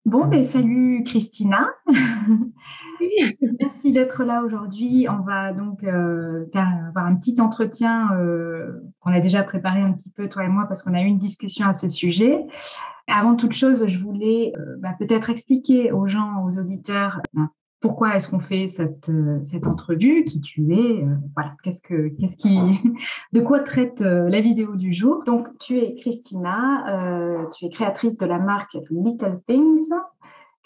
Bon, ben, salut Christina. Oui. Merci d'être là aujourd'hui. On va donc avoir un petit entretien qu'on a déjà préparé un petit peu, toi et moi, parce qu'on a eu une discussion à ce sujet. Avant toute chose, je voulais peut-être expliquer aux gens, aux auditeurs, pourquoi est-ce qu'on fait cette entrevue, qui tu es, voilà, de quoi traite la vidéo du jour. Donc, tu es Christina, tu es créatrice de la marque Little Things,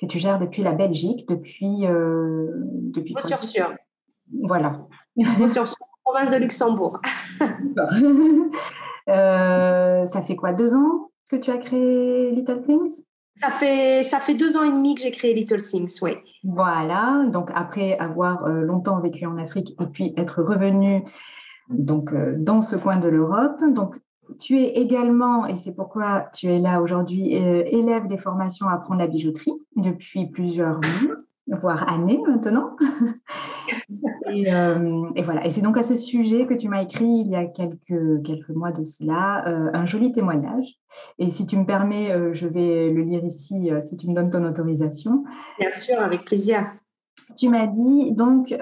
que tu gères depuis la Belgique, depuis quoi? Sûr. Voilà. Sur province de Luxembourg. Ça fait quoi, 2 ans que tu as créé Little Things? Ça fait 2 ans et demi que j'ai créé Little Things, oui. Voilà, donc après avoir longtemps vécu en Afrique et puis être revenu donc, dans ce coin de l'Europe. Donc, tu es également, et c'est pourquoi tu es là aujourd'hui, élève des formations à apprendre la bijouterie depuis plusieurs mois, voire années maintenant. Et voilà. Et c'est donc à ce sujet que tu m'as écrit il y a quelques mois de cela, un joli témoignage. Et si tu me permets, je vais le lire ici, si tu me donnes ton autorisation. Bien sûr, avec plaisir. Tu m'as dit donc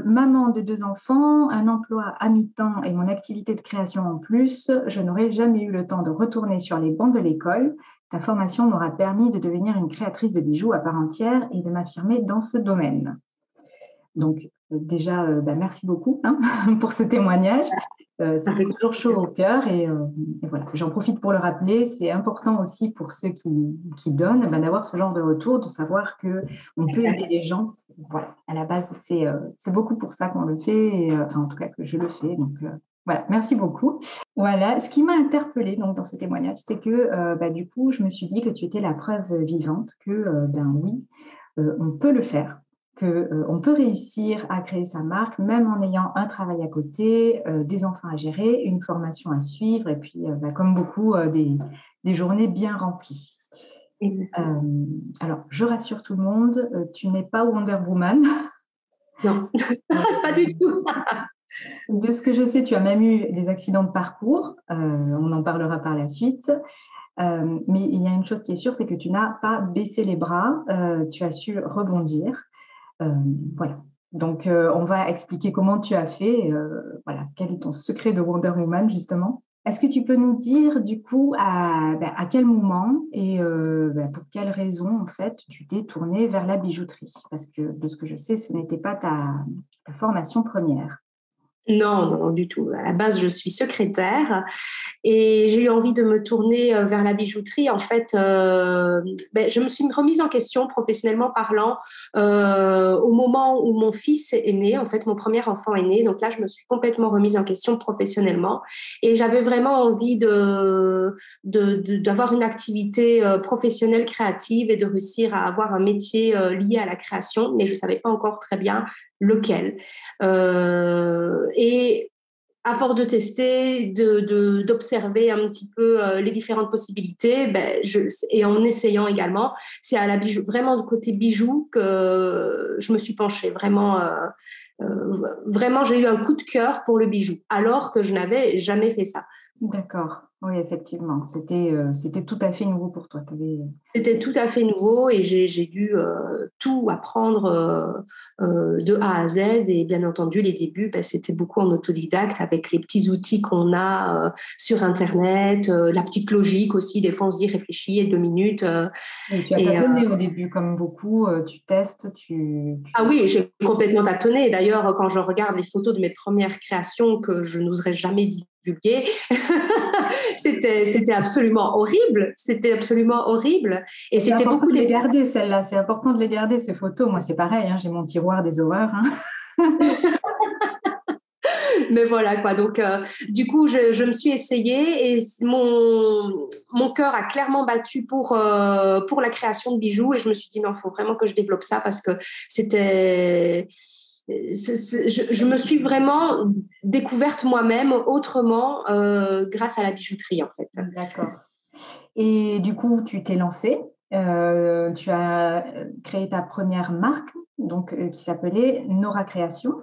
maman de 2 enfants, un emploi à mi-temps et mon activité de création en plus, je n'aurais jamais eu le temps de retourner sur les bancs de l'école. Ta formation m'aura permis de devenir une créatrice de bijoux à part entière et de m'affirmer dans ce domaine. Donc, déjà, merci beaucoup pour ce témoignage. Ça fait Avec toujours chaud plaisir. au cœur et voilà. J'en profite pour le rappeler. C'est important aussi pour ceux qui donnent d'avoir ce genre de retour, de savoir qu'on peut aider Exact. les gens. Voilà, à la base, c'est beaucoup pour ça qu'on le fait, enfin, en tout cas que je le fais. Donc, voilà, merci beaucoup. Voilà, ce qui m'a interpellée donc, dans ce témoignage, c'est que du coup, je me suis dit que tu étais la preuve vivante que, oui, on peut le faire, qu'on peut réussir à créer sa marque, même en ayant un travail à côté, des enfants à gérer, une formation à suivre, et puis, comme beaucoup, des journées bien remplies. Alors, je rassure tout le monde, tu n'es pas Wonder Woman. Non, pas Euh, du tout. de ce que je sais, tu as même eu des accidents de parcours, on en parlera par la suite. Mais il y a une chose qui est sûre, c'est que tu n'as pas baissé les bras, tu as su rebondir. Euh, voilà. Donc, on va expliquer comment tu as fait, voilà, quel est ton secret de Wonder Woman, justement. Est-ce que tu peux nous dire, du coup, à quel moment et pour quelle raison, en fait, tu t'es tournée vers la bijouterie? Parce que, de ce que je sais, ce n'était pas ta formation première. Non, non, du tout. À la base, je suis secrétaire et j'ai eu envie de me tourner vers la bijouterie. En fait, je me suis remise en question professionnellement parlant au moment où mon fils est né. En fait, mon premier enfant est né. Donc là, je me suis complètement remise en question professionnellement et j'avais vraiment envie d'avoir une activité professionnelle créative et de réussir à avoir un métier lié à la création, mais je ne savais pas encore très bien lequel. Et à force de tester, d'observer un petit peu les différentes possibilités, et en essayant également, c'est à la bijou, vraiment du côté bijoux que je me suis penchée. Vraiment, j'ai eu un coup de cœur pour le bijou, alors que je n'avais jamais fait ça. D'accord. Oui, effectivement. C'était tout à fait nouveau pour toi. C'était tout à fait nouveau et j'ai dû tout apprendre de A à Z. Et bien entendu, les débuts, c'était beaucoup en autodidacte avec les petits outils qu'on a sur Internet, la petite logique aussi. Des fois, on se dit réfléchis et 2 minutes. Oui, tu as Et tâtonné au début, comme beaucoup. Tu testes, Ah oui, j'ai complètement tâtonné. D'ailleurs, quand je regarde les photos de mes premières créations que je n'oserais jamais divulguer, c'était absolument horrible. C'était absolument horrible. Et C'est c'était important beaucoup de les des garder, celles-là. C'est important de les garder, ces photos. Moi, c'est pareil, j'ai mon tiroir des horreurs. Mais voilà quoi. Donc, du coup, je me suis essayée et mon cœur a clairement battu pour la création de bijoux. Et je me suis dit, non, il faut vraiment que je développe ça parce que c'était. Je me suis vraiment découverte moi-même autrement grâce à la bijouterie, en fait. D'accord. Et du coup, tu t'es lancée. Tu as créé ta première marque, donc, qui s'appelait Nora Création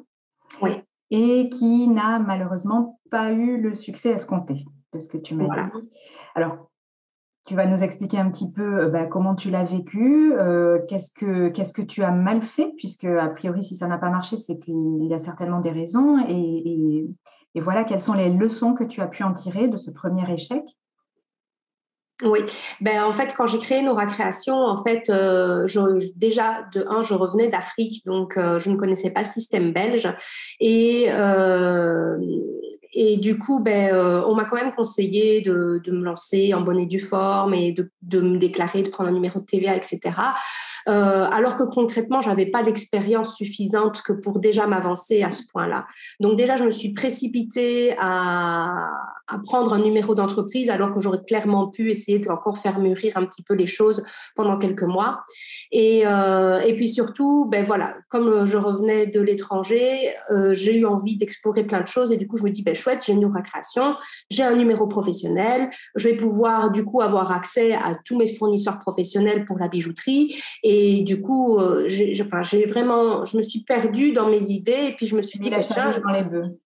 Oui, et qui n'a malheureusement pas eu le succès escompté, de ce que tu m'as voilà. dit. Alors, Tu vas nous expliquer un petit peu comment tu l'as vécu, qu'est-ce que tu as mal fait, puisque a priori, si ça n'a pas marché, c'est qu'il y a certainement des raisons. Et voilà, quelles sont les leçons que tu as pu en tirer de ce premier échec? Oui, en fait, quand j'ai créé Nora Création, en fait, déjà, de un, je revenais d'Afrique, donc je ne connaissais pas le système belge. Et, euh, et du coup, on m'a quand même conseillé de me lancer en bonne et due forme et de me déclarer, de prendre un numéro de TVA, etc. Alors que concrètement, j'avais pas d'expérience suffisante que pour déjà m'avancer à ce point-là. Donc déjà, je me suis précipitée à prendre un numéro d'entreprise alors que j'aurais clairement pu essayer d'encore faire mûrir un petit peu les choses pendant quelques mois. Et puis surtout, voilà, comme je revenais de l'étranger, j'ai eu envie d'explorer plein de choses et du coup, je me dis, chouette, j'ai une Nora Création, j'ai un numéro professionnel, je vais pouvoir du coup avoir accès à tous mes fournisseurs professionnels pour la bijouterie. Et du coup, je me suis perdue dans mes idées et puis je me suis Tu mis dit, la tiens, charrue dans les bœufs.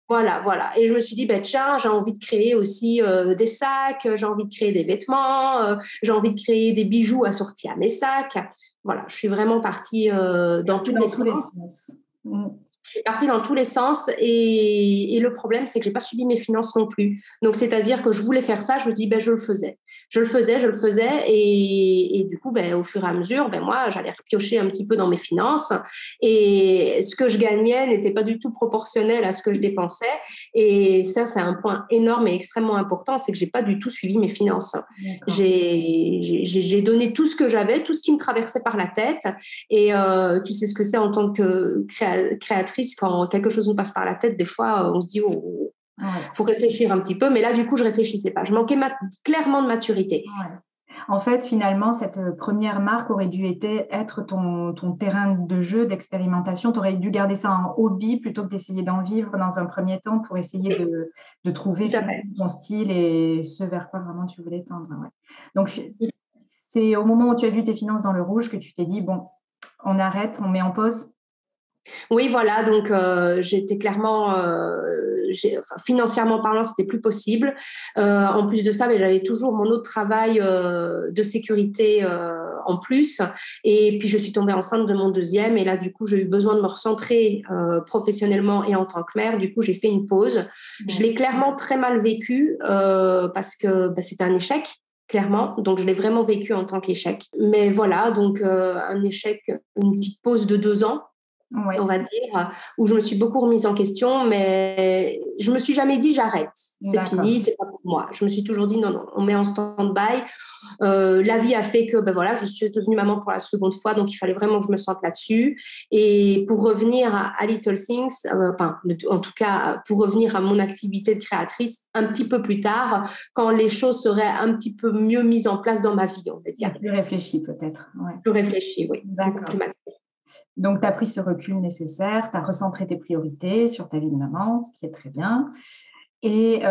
voilà, voilà. Et je me suis dit, tiens, j'ai envie de créer aussi des sacs, j'ai envie de créer des vêtements, j'ai envie de créer des bijoux assortis à mes sacs. Voilà, je suis vraiment partie dans tous les Dans tous les sens. sens. Mm. Je suis partie dans tous les sens et le problème, c'est que j'ai pas suivi mes finances non plus. Donc, c'est-à-dire que je voulais faire ça, je me dis, je le faisais. Je le faisais et du coup, au fur et à mesure, moi, j'allais repiocher un petit peu dans mes finances et ce que je gagnais n'était pas du tout proportionnel à ce que je dépensais. Et ça, c'est un point énorme et extrêmement important, c'est que j'ai pas du tout suivi mes finances. D'accord. J'ai donné tout ce que j'avais, tout ce qui me traversait par la tête et tu sais ce que c'est en tant que créatrice, quand quelque chose nous passe par la tête, des fois, on se dit, oh, Ouais. faut réfléchir un petit peu. Mais là, du coup, je réfléchissais pas. Je manquais clairement de maturité. Ouais. En fait, finalement, cette première marque aurait dû être ton terrain de jeu, d'expérimentation. Tu aurais dû garder ça en hobby plutôt que d'essayer d'en vivre dans un premier temps pour essayer Oui, de trouver tout à finalement fait. ton style et ce vers quoi vraiment tu voulais tendre. Ouais. Donc, c'est au moment où tu as vu tes finances dans le rouge que tu t'es dit, bon, on arrête, on met en pause. Oui, voilà, donc j'étais clairement, financièrement parlant, c'était plus possible. En plus de ça, j'avais toujours mon autre travail de sécurité en plus. Et puis, je suis tombée enceinte de mon deuxième. Et là, du coup, j'ai eu besoin de me recentrer professionnellement et en tant que mère. Du coup, j'ai fait une pause. Je Ouais. l'ai clairement très mal vécu parce que c'était un échec. Clairement, donc je l'ai vraiment vécu en tant qu'échec. Mais voilà, donc un échec, une petite pause de 2 ans on Ouais. va dire, où je me suis beaucoup remise en question, mais je me suis jamais dit j'arrête, c'est D'accord. fini, c'est pas pour moi. Je me suis toujours dit non, non, on met en stand-by. La vie a fait que voilà, je suis devenue maman pour la seconde fois, donc il fallait vraiment que je me sente là-dessus. Et pour revenir à Little Things, en tout cas pour revenir à mon activité de créatrice un petit peu plus tard, quand les choses seraient un petit peu mieux mises en place dans ma vie, on va Et dire. plus réfléchi peut-être. Ouais. Plus réfléchi, oui, beaucoup plus D'accord. mal. Donc, tu as pris ce recul nécessaire, tu as recentré tes priorités sur ta vie de maman, ce qui est très bien. Et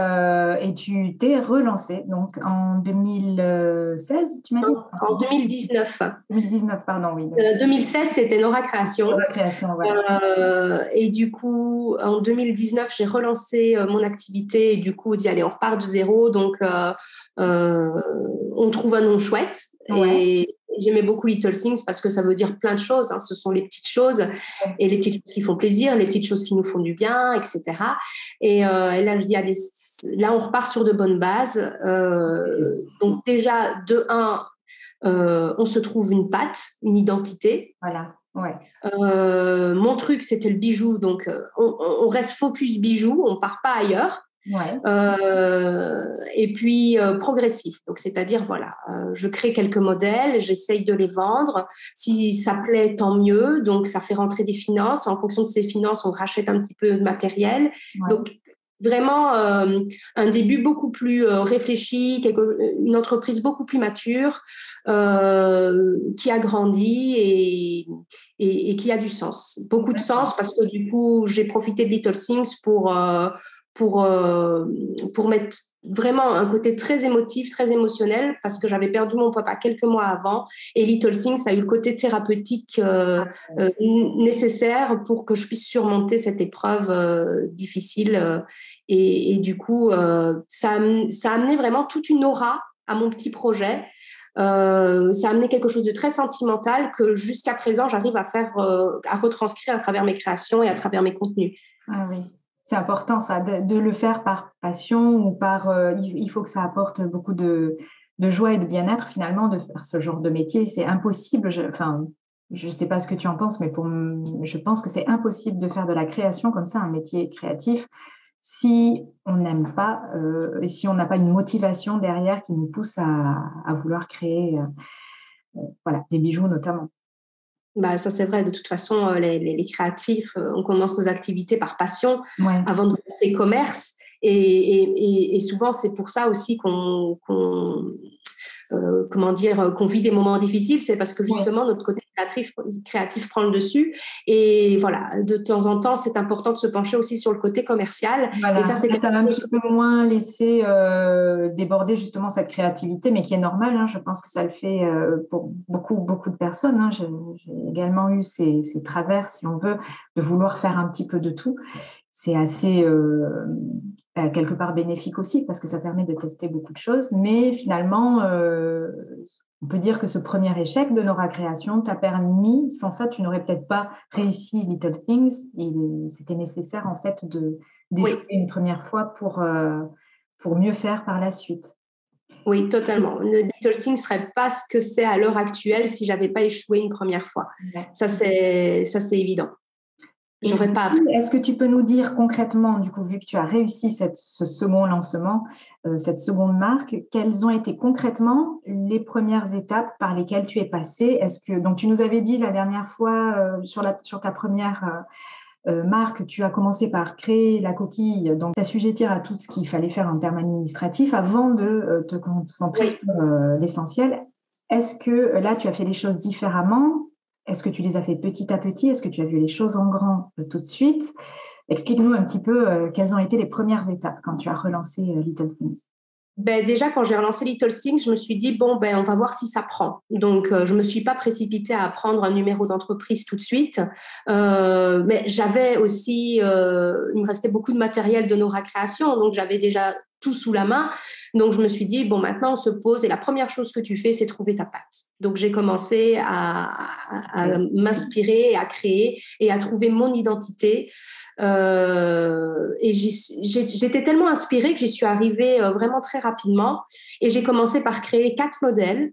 tu t'es relancée donc en 2016, tu m'as dit? En 2019. 2019, pardon, oui. 2016, c'était Nora Pour Création. la création, voilà. Et du coup, en 2019, j'ai relancé mon activité. Et du coup, on dit, allez, on repart de zéro. Donc, euh, on trouve un nom chouette. Ouais. Et j'aimais beaucoup Little Things parce que ça veut dire plein de choses. Hein. Ce sont les petites choses et les petites choses qui font plaisir, les petites choses qui nous font du bien, etc. Et là, je dis, allez, là, on repart sur de bonnes bases. Donc, déjà, de un, on se trouve une patte, une identité. Voilà. Ouais. Mon truc, c'était le bijou, donc on reste focus bijou, on part pas ailleurs. Ouais. Et puis progressif, donc c'est-à-dire voilà, je crée quelques modèles, j'essaye de les vendre. Si ça plaît, tant mieux. Donc ça fait rentrer des finances. En fonction de ces finances, on rachète un petit peu de matériel. Ouais. Donc vraiment un début beaucoup plus réfléchi, une entreprise beaucoup plus mature, qui a grandi et qui a du sens. Beaucoup de D'accord. sens parce que du coup, j'ai profité de Little Things pour, euh, pour mettre vraiment un côté très émotif, très émotionnel, parce que j'avais perdu mon papa quelques mois avant, et Little Things a eu le côté thérapeutique nécessaire pour que je puisse surmonter cette épreuve difficile. Et du coup, ça a amené vraiment toute une aura à mon petit projet. Ça a amené quelque chose de très sentimental que jusqu'à présent, j'arrive à retranscrire à travers mes créations et à travers mes contenus. Ah oui, c'est important ça, de le faire par passion ou par... il faut que ça apporte beaucoup de joie et de bien-être finalement de faire ce genre de métier. C'est impossible, enfin, je ne sais pas ce que tu en penses, mais je pense que c'est impossible de faire de la création comme ça, un métier créatif, si on n'aime pas et si on n'a pas une motivation derrière qui nous pousse à vouloir créer voilà, des bijoux notamment. Bah, ça, c'est vrai. De toute façon, les créatifs, on commence nos activités par passion Ouais. avant de penser commerce. Et souvent, c'est pour ça aussi qu'on vit des moments difficiles, c'est parce que justement notre côté créatif prend le dessus. Et voilà, de temps en temps, c'est important de se pencher aussi sur le côté commercial. Voilà. Et ça, c'est quelque un chose petit peu moins laisser déborder justement cette créativité, mais qui est normale. Hein. Je pense que ça le fait pour beaucoup, beaucoup de personnes. Hein. J'ai également eu ces travers, si on veut, de vouloir faire un petit peu de tout. C'est assez, quelque part, bénéfique aussi parce que ça permet de tester beaucoup de choses. Mais finalement, on peut dire que ce premier échec de Nora Création t'a permis, sans ça, tu n'aurais peut-être pas réussi Little Things. C'était nécessaire, en fait, d'échouer une première fois pour mieux faire par la suite. Oui, totalement. Little Things ne serait pas ce que c'est à l'heure actuelle si je n'avais pas échoué une première fois. Ouais. Ça, c'est évident. J'aurais pas appris. Est-ce que tu peux nous dire concrètement, du coup, vu que tu as réussi ce second lancement, cette seconde marque, quelles ont été concrètement les premières étapes par lesquelles tu es passée? Donc, tu nous avais dit la dernière fois sur ta première marque, tu as commencé par créer la coquille, donc t'assujettir à tout ce qu'il fallait faire en termes administratifs avant de te concentrer sur l'essentiel. Est-ce que là, tu as fait les choses différemment? Est-ce que tu les as fait petit à petit? Est-ce que tu as vu les choses en grand tout de suite? Explique-nous un petit peu quelles ont été les premières étapes quand tu as relancé Little Things. Ben, déjà, quand j'ai relancé Little Things, je me suis dit, bon, on va voir si ça prend. Donc, je ne me suis pas précipitée à prendre un numéro d'entreprise tout de suite. Mais j'avais aussi, il me restait beaucoup de matériel de Nora Création, donc j'avais déjà tout sous la main. Donc, je me suis dit, bon, maintenant, on se pose et la première chose que tu fais, c'est trouver ta patte. Donc, j'ai commencé à m'inspirer, à créer et à trouver mon identité. Et j'étais tellement inspirée que j'y suis arrivée vraiment très rapidement. Et j'ai commencé par créer 4 modèles.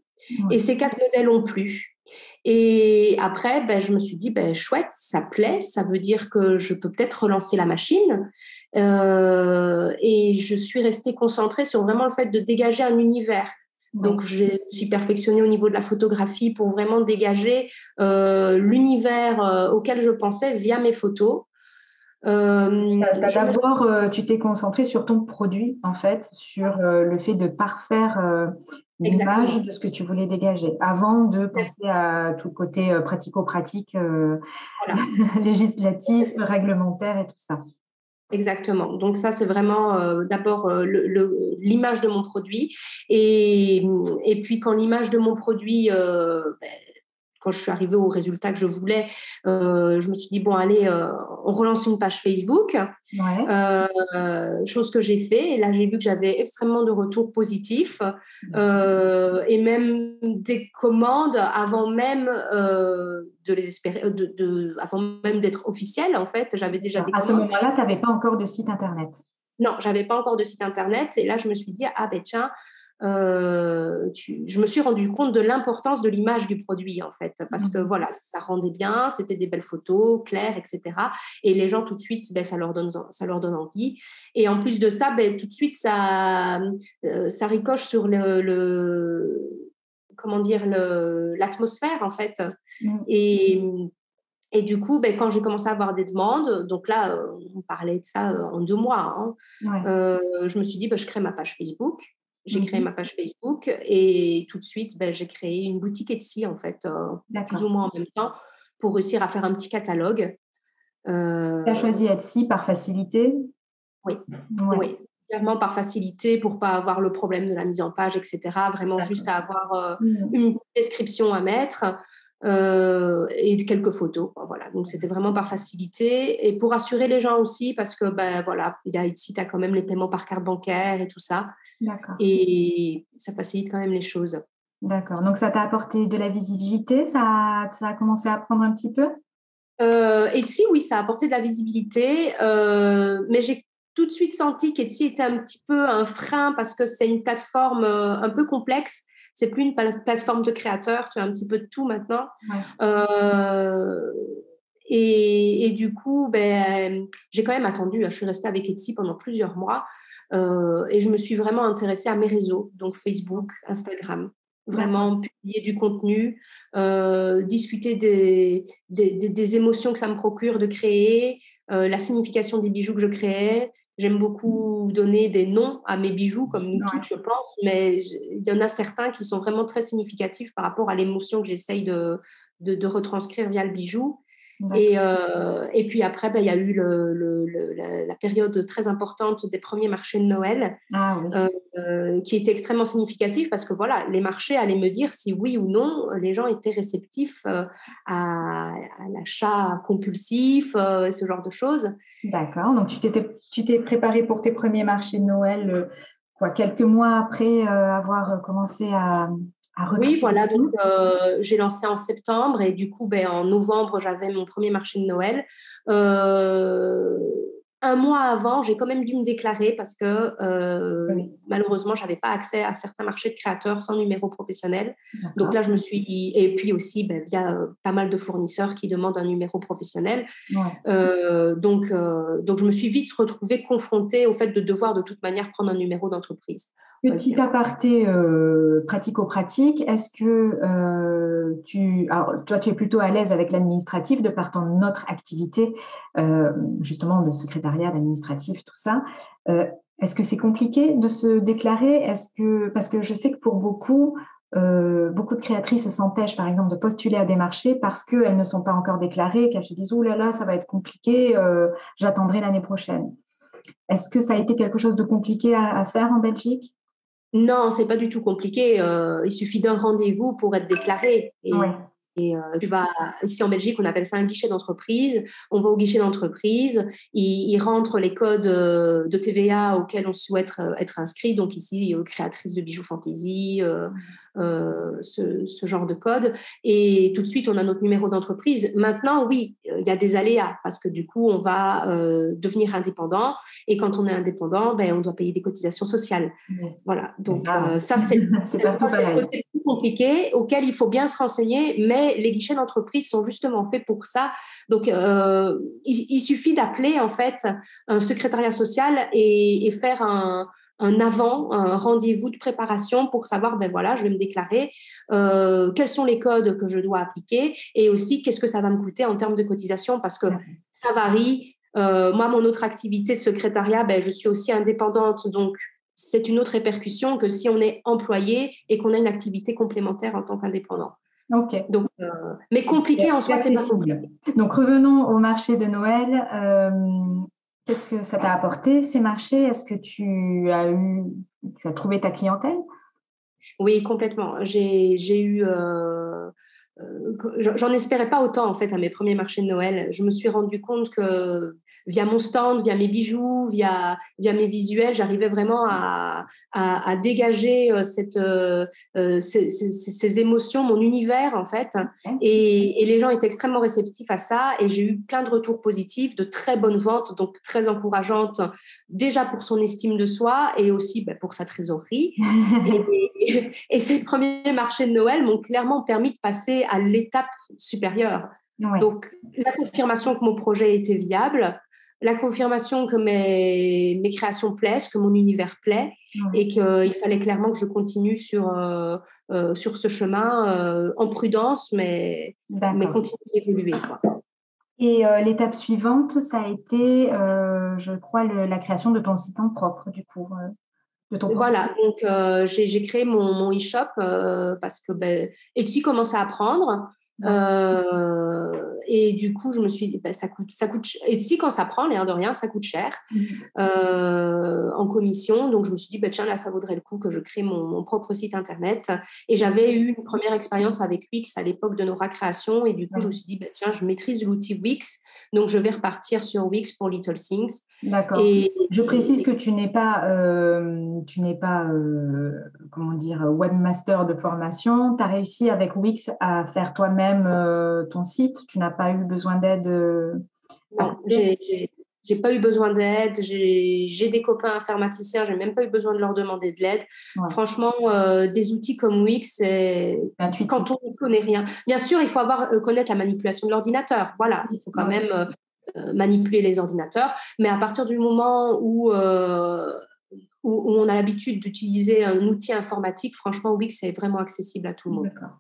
Et ces 4 modèles ont plu. Et après, je me suis dit, chouette, ça plaît. Ça veut dire que je peux peut-être relancer la machine. Et je suis restée concentrée sur vraiment le fait de dégager un univers. Donc, je suis perfectionnée au niveau de la photographie pour vraiment dégager l'univers auquel je pensais via mes photos. D'abord, tu t'es concentré sur ton produit, en fait, sur le fait de parfaire l'image de ce que tu voulais dégager, avant de penser à tout le côté pratico-pratique, législatif, réglementaire et tout ça. Exactement. Donc ça, c'est vraiment d'abord l'image de mon produit. Et puis, quand l'image de mon produit... quand je suis arrivée au résultat que je voulais, je me suis dit, bon, allez, on relance une page Facebook. Chose que j'ai fait. Et là, j'ai vu que j'avais extrêmement de retours positifs et même des commandes avant même de les espérer, avant même d'être officielle, en fait. J'avais déjà des commandes. À ce moment-là, tu n'avais pas encore de site Internet? Non, je n'avais pas encore de site Internet. Et là, je me suis dit, tiens, je me suis rendu compte de l'importance de l'image du produit, en fait, parce que voilà, ça rendait bien, c'était des belles photos, claires, etc. Et les gens, tout de suite, ça leur donne envie. Et en plus de ça, tout de suite, ça ricoche sur l'atmosphère, en fait. Et du coup, quand j'ai commencé à avoir des demandes, donc là, on parlait de ça en 2 mois, hein, je me suis dit, je crée ma page Facebook. J'ai créé ma page Facebook et tout de suite, j'ai créé une boutique Etsy, en fait, plus ou moins en même temps, pour réussir à faire un petit catalogue. Tu as choisi Etsy par facilité? Oui, clairement par facilité, pour ne pas avoir le problème de la mise en page, etc. Vraiment juste à avoir une description à mettre. et quelques photos. Voilà. Donc, c'était vraiment par facilité et pour rassurer les gens aussi parce que, voilà, ici, tu as quand même les paiements par carte bancaire et tout ça. D'accord. Et ça facilite quand même les choses. D'accord. Donc, ça t'a apporté de la visibilité, ça a commencé à prendre un petit peu? Etsy, oui, ça a apporté de la visibilité, mais j'ai tout de suite senti qu'Etsy était un petit peu un frein parce que c'est une plateforme un peu complexe. C'est plus une plateforme de créateurs, tu as un petit peu de tout maintenant. Ouais. Et du coup, j'ai quand même attendu. Je suis restée avec Etsy pendant plusieurs mois et je me suis vraiment intéressée à mes réseaux, donc Facebook, Instagram. D'accord. Vraiment publier du contenu, discuter des émotions que ça me procure de créer, la signification des bijoux que je créais. J'aime beaucoup donner des noms à mes bijoux, comme nous Ouais. toutes, je pense, mais il y en a certains qui sont vraiment très significatifs par rapport à l'émotion que j'essaye de retranscrire via le bijou. D'accord. Et puis après, il y a eu la période très importante des premiers marchés de Noël, Ah oui. qui était extrêmement significatif parce que voilà, les marchés allaient me dire si oui ou non les gens étaient réceptifs à l'achat compulsif, ce genre de choses. D'accord. Donc, tu t'es préparé pour tes premiers marchés de Noël, quoi, quelques mois après avoir commencé à Oui, recruter voilà, des donc gens? j'ai lancé en septembre et du coup, en novembre, j'avais mon premier marché de Noël. Euh, un mois avant, j'ai quand même dû me déclarer parce que Oui. malheureusement, je n'avais pas accès à certains marchés de créateurs sans numéro professionnel. Donc D'accord. là, et puis aussi via pas mal de fournisseurs qui demandent un numéro professionnel. Ouais. Donc, je me suis vite retrouvée confrontée au fait de devoir de toute manière prendre un numéro d'entreprise. On va Petit dire. aparté pratico-pratique, est-ce que alors, toi, tu es plutôt à l'aise avec l'administratif de par ton autre activité, justement de secrétariat, d'administratif, tout ça. Euh, Est-ce que c'est compliqué de se déclarer? Parce que je sais que pour beaucoup, beaucoup de créatrices s'empêchent, par exemple, de postuler à des marchés parce qu'elles ne sont pas encore déclarées, qu'elles se disent, ouh là là, ça va être compliqué, j'attendrai l'année prochaine. Est-ce que ça a été quelque chose de compliqué à faire en Belgique? Non, c'est pas du tout compliqué. Il suffit d'un rendez-vous pour être déclaré. Ouais. Tu vas, ici en Belgique, on appelle ça un guichet d'entreprise. On va au guichet d'entreprise, il rentre les codes de TVA auxquels on souhaite être inscrit. Donc ici, créatrice de bijoux fantaisie, ce genre de code. Et tout de suite, on a notre numéro d'entreprise. Maintenant, oui, il y a des aléas parce que du coup, on va devenir indépendant. Et quand on est indépendant, on doit payer des cotisations sociales. Ouais. Voilà, donc Ça, ça, c'est c'est pas tout le pareil. côté plus compliqué auquel il faut bien se renseigner, mais les guichets d'entreprise sont justement faits pour ça. Donc, il suffit d'appeler en fait un secrétariat social et faire un rendez-vous de préparation pour savoir, voilà, je vais me déclarer, quels sont les codes que je dois appliquer et aussi qu'est-ce que ça va me coûter en termes de cotisation parce que ça varie. Moi, mon autre activité de secrétariat, je suis aussi indépendante, donc c'est une autre répercussion que si on est employé et qu'on a une activité complémentaire en tant qu'indépendant. Ok. Donc, mais compliqué en C'est soi, c'est pas compliqué. accessible. Donc, revenons au marché de Noël. Qu'est-ce que ça t'a apporté, ces marchés? Est-ce que tu as trouvé ta clientèle? Oui, complètement. J'ai eu, j'en espérais pas autant en fait à mes premiers marchés de Noël. Je me suis rendu compte que via mon stand, via mes bijoux, via mes visuels, j'arrivais vraiment à dégager ces émotions, mon univers en fait. Et les gens étaient extrêmement réceptifs à ça. Et j'ai eu plein de retours positifs, de très bonnes ventes, donc très encourageantes, déjà pour son estime de soi et aussi pour sa trésorerie. Et ces premiers marchés de Noël m'ont clairement permis de passer à l'étape supérieure. Ouais. Donc, la confirmation que mon projet était viable, la confirmation que mes créations plaisent, que mon univers plaît, Ouais. et qu'il fallait clairement que je continue sur ce chemin en prudence, mais D'accord. continuer d'évoluer, quoi. Et l'étape suivante, ça a été, je crois, la création de ton site en propre, du coup, de ton propre. Voilà, donc j'ai créé mon e-shop parce que Etsy commence à apprendre. Ouais. et du coup, je me suis dit, ça coûte. Et si quand ça prend, l'air de rien, ça coûte cher en commission. Donc, je me suis dit, tiens, là, ça vaudrait le coup que je crée mon propre site internet. Et j'avais eu une première expérience avec Wix à l'époque de Nora Création. Et du coup, je me suis dit, tiens, je maîtrise l'outil Wix. Donc, je vais repartir sur Wix pour Little Things. D'accord. Je précise que tu n'es pas, comment dire, webmaster de formation. Tu as réussi avec Wix à faire toi-même ton site. Tu n'as pas eu besoin d'aide. Non, j'ai pas eu besoin d'aide. J'ai des copains informaticiens. J'ai même pas eu besoin de leur demander de l'aide. Ouais. Franchement, des outils comme Wix, quand on ne connaît rien. Bien sûr, il faut connaître la manipulation de l'ordinateur. Voilà, il faut quand même manipuler les ordinateurs. Mais à partir du moment où on a l'habitude d'utiliser un outil informatique, franchement, Wix est vraiment accessible à tout le monde. D'accord.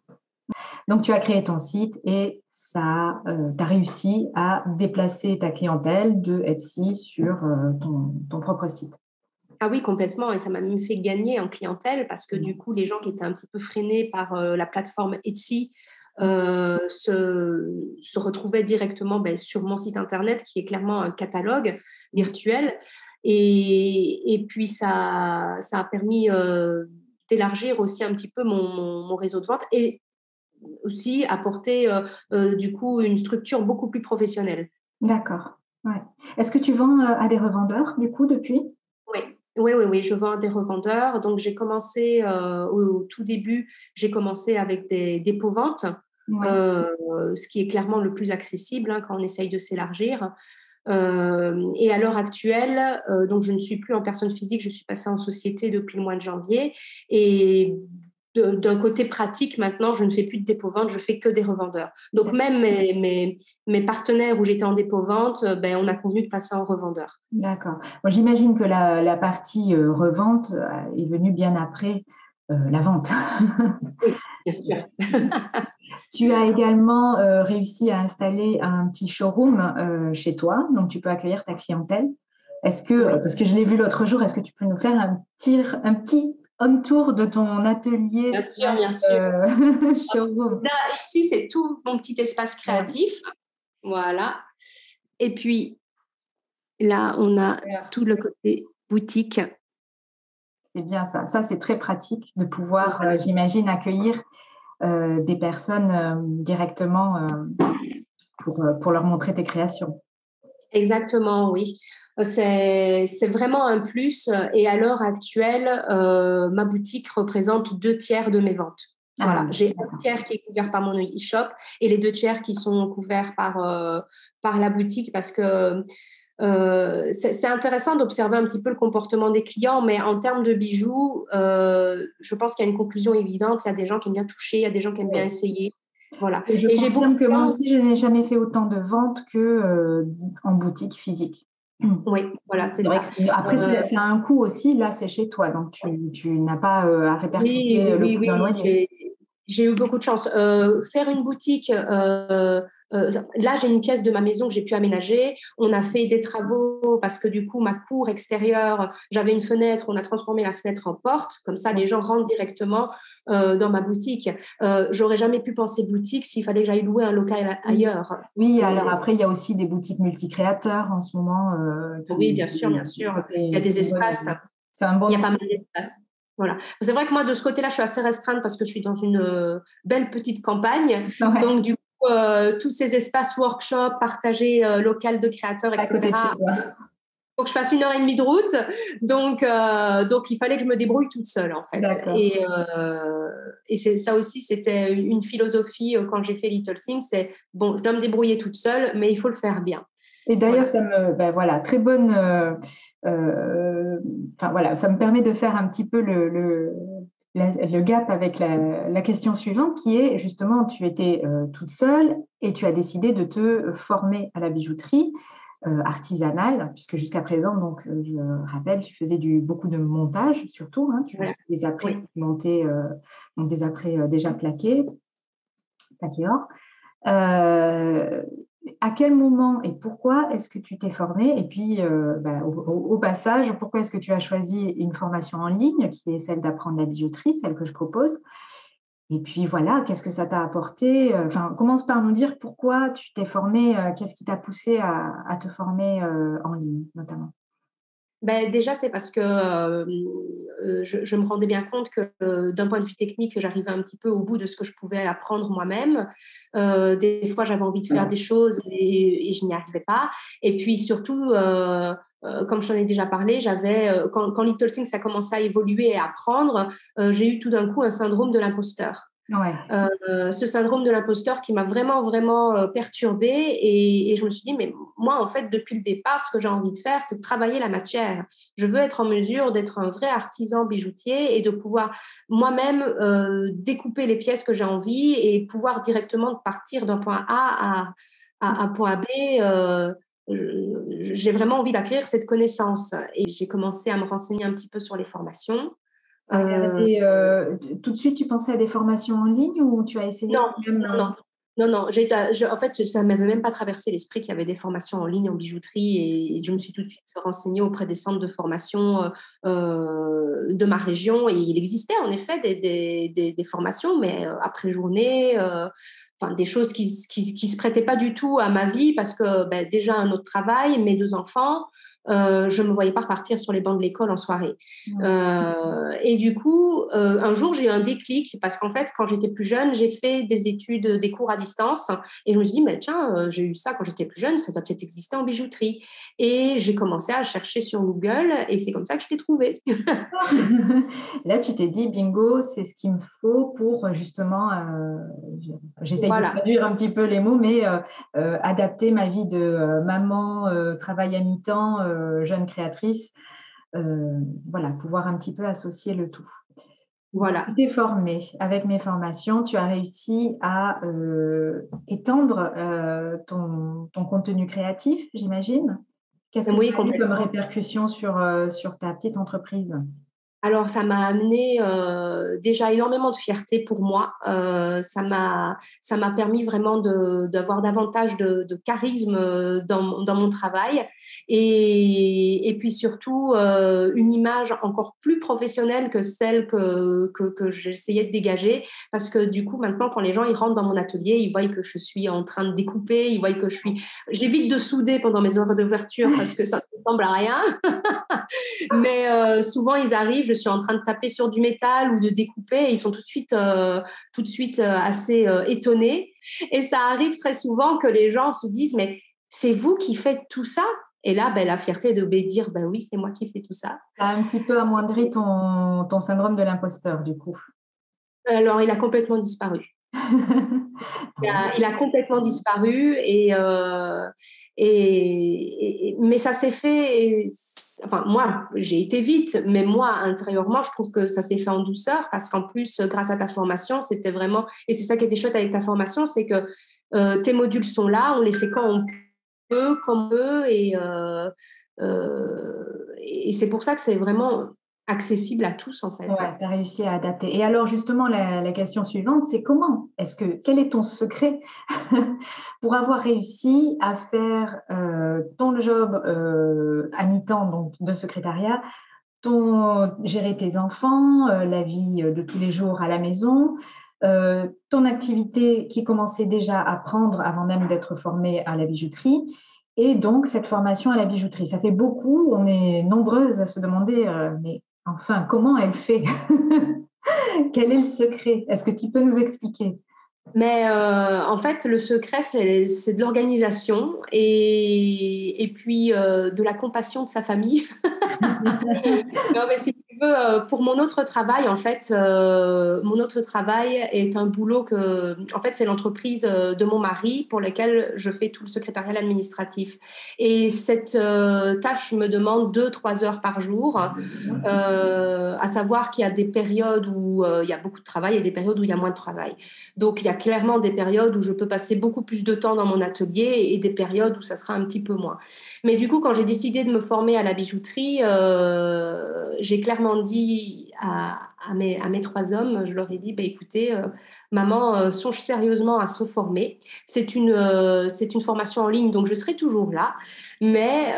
Donc, tu as créé ton site et tu as réussi à déplacer ta clientèle de Etsy sur ton propre site. Ah oui, complètement. Et ça m'a même fait gagner en clientèle parce que du coup, les gens qui étaient un petit peu freinés par la plateforme Etsy se retrouvaient directement sur mon site internet qui est clairement un catalogue virtuel. Et puis, ça a permis d'élargir aussi un petit peu mon réseau de vente et aussi apporter du coup une structure beaucoup plus professionnelle. D'accord. Ouais. Est-ce que tu vends à des revendeurs du coup depuis ? Oui, je vends à des revendeurs. Donc, j'ai commencé au tout début, j'ai commencé avec des dépôts-ventes, ce qui est clairement le plus accessible quand on essaye de s'élargir. Et à l'heure actuelle, donc je ne suis plus en personne physique, je suis passée en société depuis le mois de janvier. Et d'un côté pratique, maintenant, je ne fais plus de dépôt-vente, je fais que des revendeurs. Donc, même mes partenaires où j'étais en dépôt-vente, on a convenu de passer en revendeur. D'accord. Moi, j'imagine que la partie revente est venue bien après la vente. Oui, bien sûr. Tu as également réussi à installer un petit showroom chez toi, donc tu peux accueillir ta clientèle. Est-ce que, parce que je l'ai vu l'autre jour, est-ce que tu peux nous faire un petit home tour de ton atelier? Bien sûr. Showroom. Là, ici, c'est tout mon petit espace créatif. Voilà. Et puis, là, on a tout le côté boutique. C'est bien ça. Ça, c'est très pratique de pouvoir, j'imagine, accueillir des personnes directement pour leur montrer tes créations. Exactement, oui. C'est vraiment un plus. Et à l'heure actuelle, ma boutique représente 2/3 de mes ventes. Voilà, j'ai un tiers qui est couvert par mon e-shop et les 2/3 qui sont couverts par la boutique parce que c'est intéressant d'observer un petit peu le comportement des clients, mais en termes de bijoux, je pense qu'il y a une conclusion évidente. Il y a des gens qui aiment bien toucher, il y a des gens qui aiment bien essayer. Voilà. Et je confirme que moi aussi, je n'ai jamais fait autant de ventes qu'en boutique physique. Oui, voilà, c'est ça. Après, c'est un coût aussi. Là, c'est chez toi, donc tu n'as pas à répercuter le coût d'un loyer. J'ai eu beaucoup de chance. Faire une boutique, là, j'ai une pièce de ma maison que j'ai pu aménager. On a fait des travaux parce que du coup, ma cour extérieure, j'avais une fenêtre. On a transformé la fenêtre en porte. Comme ça, les gens rentrent directement dans ma boutique. J'aurais jamais pu penser boutique s'il fallait que j'aille louer un local ailleurs. Oui, alors après, il y a aussi des boutiques multicréateurs en ce moment. Oui, bien sûr. Il y a des espaces. C'est un bon Il y a pas mal d'espaces. Voilà. C'est vrai que moi, de ce côté-là, je suis assez restreinte parce que je suis dans une belle petite campagne. Ouais. Donc, du coup, tous ces espaces workshop, partagés, local de créateurs, etc. Il faut que je fasse 1h30 de route. Donc, il fallait que je me débrouille toute seule, en fait. Et c'est, ça aussi, c'était une philosophie quand j'ai fait Little Things. C'est, bon, je dois me débrouiller toute seule, mais il faut le faire bien. Et d'ailleurs, ça me, très bonne. Ça me permet de faire un petit peu le gap avec la question suivante, qui est justement, tu étais toute seule et tu as décidé de te former à la bijouterie artisanale, puisque jusqu'à présent, donc, je rappelle, tu faisais beaucoup de montage, surtout. Tu faisais des apprêts montés, donc des apprêts déjà plaqués or. À quel moment et pourquoi est-ce que tu t'es formée? Et puis, au passage, pourquoi est-ce que tu as choisi une formation en ligne qui est celle d'apprendre la bijouterie, celle que je propose? Et puis voilà, qu'est-ce que ça t'a apporté? Enfin, commence par nous dire pourquoi tu t'es formée, qu'est-ce qui t'a poussé à te former, en ligne notamment? Ben, déjà, c'est parce que je me rendais bien compte que d'un point de vue technique, j'arrivais un petit peu au bout de ce que je pouvais apprendre moi-même. Des fois, j'avais envie de faire des choses et je n'y arrivais pas. Et puis surtout, comme je t'en ai déjà parlé, quand Little Things a commencé à évoluer et à apprendre, j'ai eu tout d'un coup un syndrome de l'imposteur. Ouais. Ce syndrome de l'imposteur qui m'a vraiment, vraiment perturbée et je me suis dit, mais moi, en fait, depuis le départ, ce que j'ai envie de faire, c'est de travailler la matière. Je veux être en mesure d'être un vrai artisan bijoutier et de pouvoir moi-même découper les pièces que j'ai envie et pouvoir directement partir d'un point A à un point B. J'ai vraiment envie d'acquérir cette connaissance et j'ai commencé à me renseigner un petit peu sur les formations. Tu as Euh, regardé, tout de suite, tu pensais à des formations en ligne ou tu as essayé non, quand même, non, non. Non, non, en fait, ça ne m'avait même pas traversé l'esprit qu'il y avait des formations en ligne en bijouterie et je me suis tout de suite renseignée auprès des centres de formation de ma région et il existait en effet des formations, mais après journée, enfin, des choses qui se prêtaient pas du tout à ma vie parce que ben, déjà un autre travail, mes 2 enfants, je me voyais pas repartir sur les bancs de l'école en soirée. Ouais. Et du coup, un jour, j'ai eu un déclic parce qu'en fait, quand j'étais plus jeune, j'ai fait des études, des cours à distance et je me suis dit, mais tiens, j'ai eu ça quand j'étais plus jeune, ça doit peut-être exister en bijouterie. Et j'ai commencé à chercher sur Google et c'est comme ça que je l'ai trouvé. Là, tu t'es dit: «Bingo, c'est ce qu'il me faut pour, justement», j'essaye de Voilà. traduire un petit peu les mots, mais adapter ma vie de, maman, travail à mi-temps, jeune créatrice, voilà, pouvoir un petit peu associer le tout. Donc tu Voilà. t'es formée. Avec mes formations, tu as réussi à, étendre, ton contenu créatif, j'imagine? Qu'est-ce que ça Oui, a eu comme complètement. répercussion sur ta petite entreprise? Alors, ça m'a amené déjà énormément de fierté pour moi. Ça m'a permis vraiment d'avoir davantage de charisme dans mon travail et puis surtout une image encore plus professionnelle que celle que j'essayais de dégager parce que du coup, maintenant, quand les gens ils rentrent dans mon atelier, ils voient que je suis en train de découper, ils voient que j'évite de souder pendant mes heures d'ouverture parce que ça ne ressemble à rien. Mais souvent, ils arrivent, je suis en train de taper sur du métal ou de découper et ils sont tout de suite assez étonnés. Et ça arrive très souvent que les gens se disent, mais c'est vous qui faites tout ça? Et là, ben, la fierté de dire, ben oui, c'est moi qui fais tout ça. Ça a un petit peu amoindri ton syndrome de l'imposteur, du coup? Alors, il a complètement disparu. Bon. Il a complètement disparu mais ça s'est fait. Enfin, moi, j'ai été vite, mais moi, intérieurement, je trouve que ça s'est fait en douceur parce qu'en plus, grâce à ta formation, c'était vraiment. Et c'est ça qui était chouette avec ta formation, c'est que tes modules sont là, on les fait quand on peut, comme on veut, et c'est pour ça que c'est vraiment accessible à tous, en fait. Ouais, tu as réussi à adapter. Et alors justement, la question suivante, c'est comment? Quel est ton secret pour avoir réussi à faire, ton job, à mi-temps, donc de secrétariat, gérer tes enfants, la vie, de tous les jours à la maison, ton activité qui commençait déjà à prendre avant même d'être formée à la bijouterie et donc cette formation à la bijouterie. Ça fait beaucoup, on est nombreuses à se demander, mais enfin, comment elle fait? Quel est le secret? Est-ce que tu peux nous expliquer? Mais en fait, le secret, c'est de l'organisation et puis de la compassion de sa famille. Non, mais si tu veux, pour mon autre travail, en fait, mon autre travail est un boulot en fait, c'est l'entreprise de mon mari pour laquelle je fais tout le secrétariat administratif. Et cette tâche me demande 2, 3 heures par jour, à savoir qu'il y a des périodes où il y a beaucoup de travail et des périodes où il y a moins de travail. Donc, il y a clairement des périodes où je peux passer beaucoup plus de temps dans mon atelier et des périodes où ça sera un petit peu moins. Mais du coup, quand j'ai décidé de me former à la bijouterie, j'ai clairement dit à mes 3 hommes, je leur ai dit, bah, écoutez, maman songe sérieusement à se former. C'est une formation en ligne, donc je serai toujours là. Mais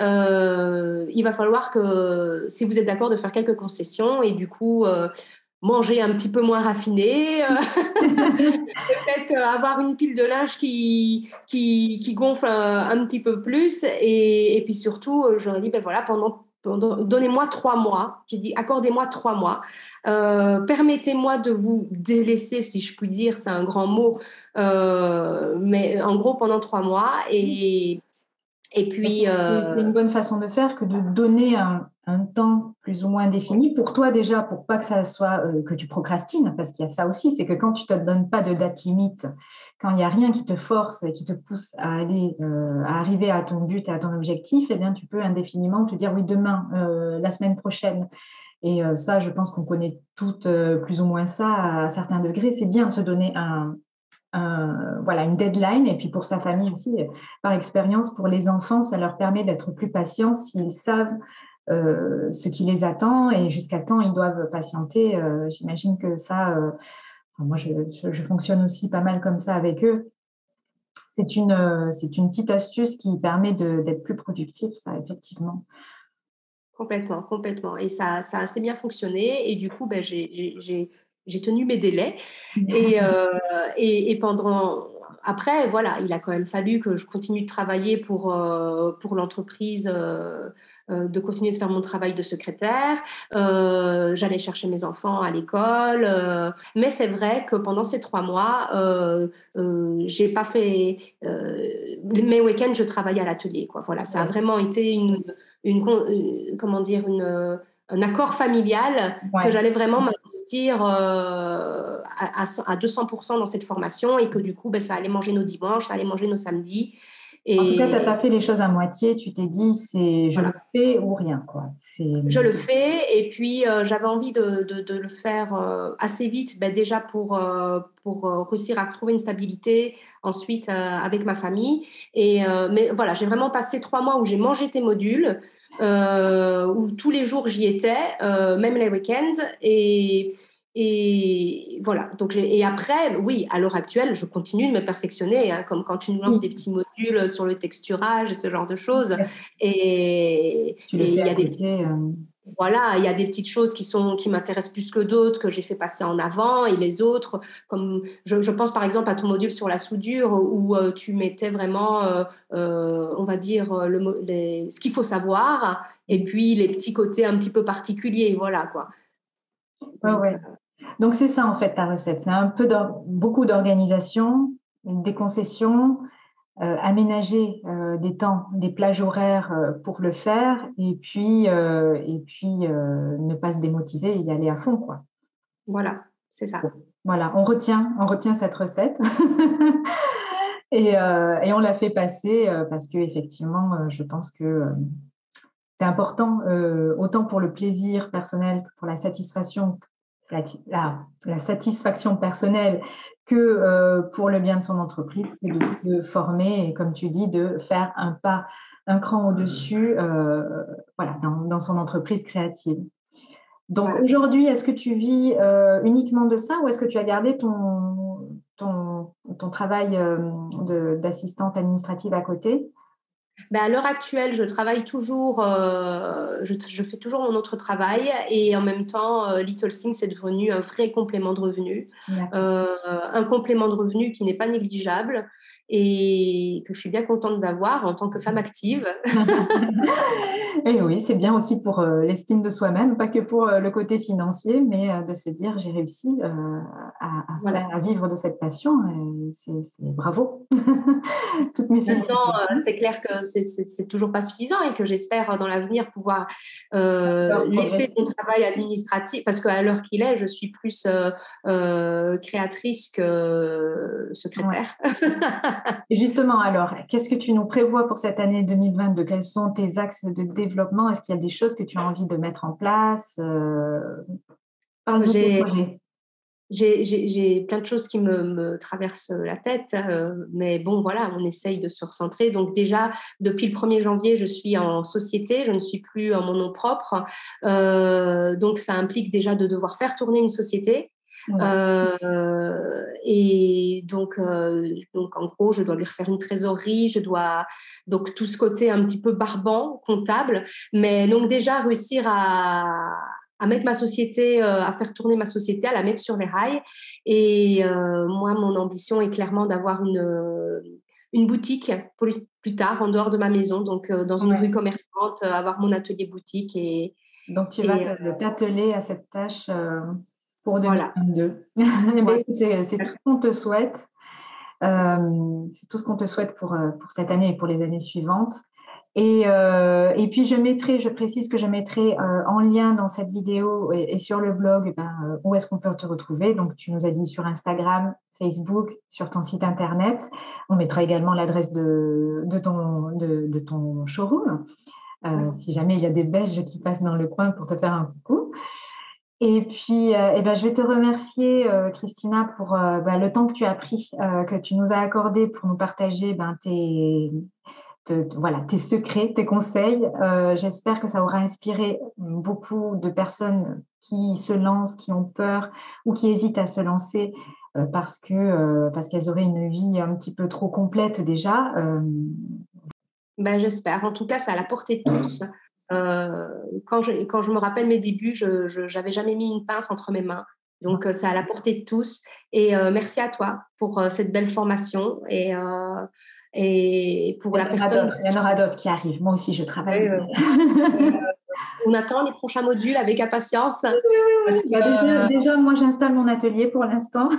il va falloir que, si vous êtes d'accord, de faire quelques concessions. Et du coup, manger un petit peu moins raffiné, peut-être avoir une pile de linge qui gonfle un petit peu plus. Et puis surtout, j'aurais dit, ben voilà, donnez-moi 3 mois. J'ai dit, accordez-moi 3 mois. Permettez-moi de vous délaisser, si je puis dire, c'est un grand mot, mais en gros, pendant 3 mois. Et puis, c'est une bonne façon de faire que de donner un temps plus ou moins défini pour toi déjà, pour pas que ça soit que tu procrastines, parce qu'il y a ça aussi, c'est que quand tu te donnes pas de date limite, quand il n'y a rien qui te force et qui te pousse à aller, à arriver à ton but et à ton objectif, eh bien, tu peux indéfiniment te dire oui, demain, la semaine prochaine. Et ça, je pense qu'on connaît toutes plus ou moins ça à certains degrés. C'est bien de se donner voilà, une deadline. Et puis pour sa famille aussi, par expérience, pour les enfants, ça leur permet d'être plus patients s'ils savent ce qui les attend et jusqu'à quand ils doivent patienter. J'imagine que ça, moi, je fonctionne aussi pas mal comme ça avec eux. C'est une petite astuce qui permet d'être plus productif, ça, effectivement. complètement, complètement. Et ça a assez bien fonctionné. Et du coup, ben, j'ai tenu mes délais. Et, pendant. Après, voilà, il a quand même fallu que je continue de travailler pour l'entreprise, de continuer de faire mon travail de secrétaire. J'allais chercher mes enfants à l'école. Mais c'est vrai que pendant ces 3 mois, j'ai pas fait. Mes week-ends, je travaillais à l'atelier, quoi. Voilà, ça a vraiment été comment dire, un accord familial que j'allais vraiment m'investir à 200% dans cette formation et que du coup, ben, ça allait manger nos dimanches, ça allait manger nos samedis. En tout cas, tu n'as pas fait les choses à moitié. Tu t'es dit, je le fais ou rien, quoi. Je le fais et puis j'avais envie de le faire assez vite, ben, déjà pour réussir à retrouver une stabilité ensuite avec ma famille. Mais voilà, j'ai vraiment passé 3 mois où j'ai mangé tes modules, où tous les jours j'y étais, même les week-ends. Et voilà. Donc, et après, oui, à l'heure actuelle, je continue de me perfectionner, hein, comme quand tu nous lances des petits modules sur le texturage et ce genre de choses. Et tu le fais il y à a côté. Voilà, il y a des petites choses qui m'intéressent plus que d'autres, que j'ai fait passer en avant, et les autres, comme je pense par exemple à ton module sur la soudure, où tu mettais vraiment, on va dire, ce qu'il faut savoir, et puis les petits côtés un petit peu particuliers, voilà quoi. Donc c'est ça en fait ta recette, c'est un peu beaucoup d'organisation, des concessions, aménager des temps, des plages horaires pour le faire, et puis ne pas se démotiver et y aller à fond, quoi. Voilà, c'est ça. Voilà, on retient cette recette et on la fait passer parce que effectivement, je pense que c'est important autant pour le plaisir personnel que pour la satisfaction personnelle que pour le bien de son entreprise, que de former et, comme tu dis, de faire un cran au-dessus voilà, dans son entreprise créative. Donc, aujourd'hui, est-ce que tu vis uniquement de ça ou est-ce que tu as gardé ton travail d'assistante administrative à côté? Ben à l'heure actuelle, je travaille toujours, je fais toujours mon autre travail et en même temps, Little Things c'est devenu un vrai complément de revenu, un complément de revenu qui n'est pas négligeable et que je suis bien contente d'avoir en tant que femme active. Et oui, c'est bien aussi pour l'estime de soi-même, pas que pour le côté financier, mais de se dire j'ai réussi à vivre de cette passion. Et c'est bravo. Toutes mes félicitations. Maintenant, c'est clair que c'est toujours pas suffisant et que j'espère dans l'avenir pouvoir laisser mon travail administratif parce qu'à l'heure qu'il est, je suis plus créatrice que secrétaire. Et justement, alors, qu'est-ce que tu nous prévois pour cette année 2022? Quels sont tes axes de développement? Est-ce qu'il y a des choses que tu as envie de mettre en place? Parle-nous de tes projets. J'ai plein de choses qui me traversent la tête, mais bon, voilà, on essaye de se recentrer. Donc déjà, depuis le 1er janvier, je suis en société, je ne suis plus en mon nom propre. Donc ça implique déjà de devoir faire tourner une société. Et donc en gros, je dois lui refaire une trésorerie, donc tout ce côté un petit peu barbant, comptable, mais donc déjà réussir à mettre ma société, à faire tourner ma société, à la mettre sur les rails. Et moi, mon ambition est clairement d'avoir une boutique plus tard, en dehors de ma maison, donc dans une rue Ouais. commerçante, avoir mon atelier boutique. Donc, tu vas Et t'atteler à cette tâche pour voilà. 2022. Eh bien, Ouais. écoute, c'est tout ce qu'on te souhaite. C'est tout ce qu'on te souhaite pour cette année et pour les années suivantes. Et puis, je précise que je mettrai en lien dans cette vidéo et sur le blog où est-ce qu'on peut te retrouver. Donc, tu nous as dit sur Instagram, Facebook, sur ton site internet. On mettra également l'adresse de ton showroom, si jamais il y a des Belges qui passent dans le coin pour te faire un coucou. Et puis, je vais te remercier, Christina, pour le temps que tu as pris, que tu nous as accordé pour nous partager tes secrets, tes conseils. J'espère que ça aura inspiré beaucoup de personnes qui se lancent, qui ont peur ou qui hésitent à se lancer parce qu'elles auraient une vie un petit peu trop complète déjà. Ben, j'espère. En tout cas, c'est à la portée de tous. Quand je me rappelle mes débuts, je n'avais jamais mis une pince entre mes mains. Donc, c'est à la portée de tous. Et merci à toi pour cette belle formation et pour la personne. Il y en aura d'autres qui arrivent. Moi aussi, je travaille. On attend les prochains modules avec impatience. Déjà, moi, j'installe mon atelier pour l'instant.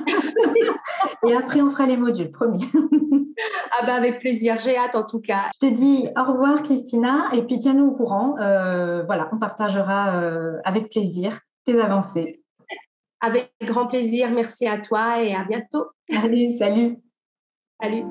Et après, on fera les modules, promis. Ah ben, avec plaisir, j'ai hâte en tout cas. Je te dis au revoir, Christina, et puis tiens-nous au courant. Voilà, on partagera avec plaisir tes avancées. Avec grand plaisir, merci à toi et à bientôt. Allez, salut. Salut.